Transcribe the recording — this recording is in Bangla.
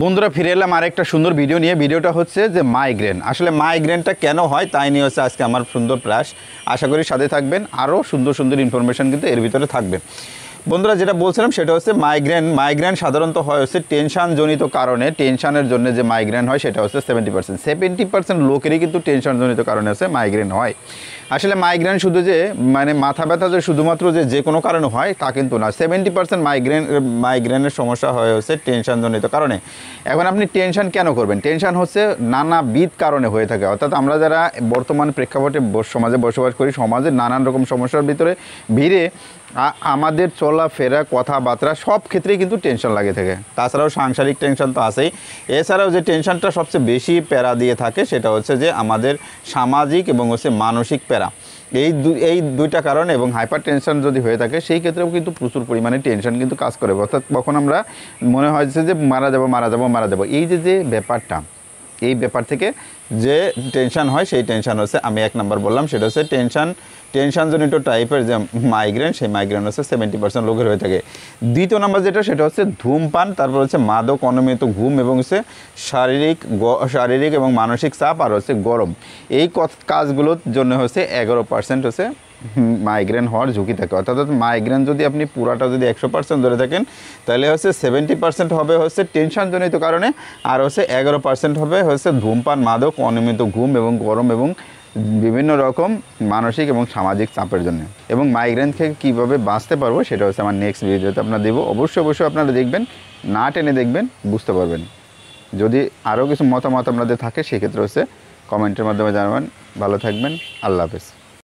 বন্ধুরা ফিরে এলাম আরেকটা সুন্দর ভিডিও নিয়ে। ভিডিওটা হচ্ছে যে মাইগ্রেন, আসলে মাইগ্রেনটা কেন হয় তাই নিয়ে হচ্ছে আজকে আমার সুন্দর প্রয়াস। আশা করি সাথে থাকবেন, আরও সুন্দর সুন্দর ইনফরমেশান কিন্তু এর ভিতরে থাকবে। বন্ধুরা যেটা বলছিলাম সেটা হচ্ছে মাইগ্রেন সাধারণত হয় হচ্ছে টেনশনজনিত কারণে। টেনশনের জন্য যে মাইগ্রেন হয় সেটা হচ্ছে 70% লোকেরই কিন্তু টেনশনজনিত কারণে হচ্ছে মাইগ্রেন হয়। আসলে মাইগ্রেন শুধু যে মানে মাথা ব্যথা যে শুধুমাত্র যে কোনো কারণে হয় তা কিন্তু না। 70% মাইগ্রেনের সমস্যা হয় হচ্ছে টেনশনজনিত কারণে। এখন আপনি টেনশন কেন করবেন? টেনশন হচ্ছে নানাবিধ কারণে হয়ে থাকে। অর্থাৎ আমরা যারা বর্তমান প্রেক্ষাপটে সমাজে বসবাস করি, সমাজের নানান রকম সমস্যার ভিতরে ভিড়ে আমাদের চলাফেরা কথাবার্তা সব ক্ষেত্রেই কিন্তু টেনশন লাগে থাকে। তাছাড়াও সাংসারিক টেনশন তো আছেই। এছাড়াও যে টেনশনটা সবচেয়ে বেশি প্যারা দিয়ে থাকে সেটা হচ্ছে যে আমাদের সামাজিক এবং হচ্ছে মানসিক প্যারা। এই দুইটা কারণ এবং হাইপার টেনশন যদি হয়ে থাকে সেই ক্ষেত্রেও কিন্তু প্রচুর পরিমাণে টেনশন কিন্তু কাজ করে। অর্থাৎ তখন আমরা মনে হয় যে মারা যাবো। এই যে ব্যাপারটা, এই ব্যাপার থেকে যে টেনশন হয় সেই টেনশন হচ্ছে আমি 1 নম্বর বললাম সেটা হচ্ছে টেনশনজনিত টাইপের যে মাইগ্রেন, সেই মাইগ্রেন হচ্ছে 70% লোকের হয়ে থাকে। দ্বিতীয় নম্বর যেটা সেটা হচ্ছে ধূমপান, তারপর হচ্ছে মাদক, অনিয়মিত ঘুম এবং হচ্ছে শারীরিক এবং মানসিক চাপ, আর হচ্ছে গরম। এই কাজগুলোর জন্য হচ্ছে 11% হচ্ছে মাইগ্রেন হওয়ার ঝুঁকি থাকে। অর্থাৎ মাইগ্রেন যদি আপনি পুরাটা যদি 100% ধরে থাকেন তাহলে হচ্ছে 70% হবে হচ্ছে টেনশনজনিত কারণে, আর হচ্ছে 11% হবে হচ্ছে ধূমপান, মাদক, অনিয়মিত ঘুম এবং গরম এবং বিভিন্ন রকম মানসিক এবং সামাজিক চাপের জন্য। এবং মাইগ্রেন থেকে কীভাবে বাঁচতে পারবো সেটা হচ্ছে আমার নেক্সট ভিডিওতে আপনারা দেবো। অবশ্যই আপনারা দেখবেন, না টেনে দেখবেন, বুঝতে পারবেন। যদি আরও কিছু মতামত আপনাদের থাকে সেক্ষেত্রে হচ্ছে কমেন্টের মাধ্যমে জানাবেন। ভালো থাকবেন, আল্লাহ হাফেজ।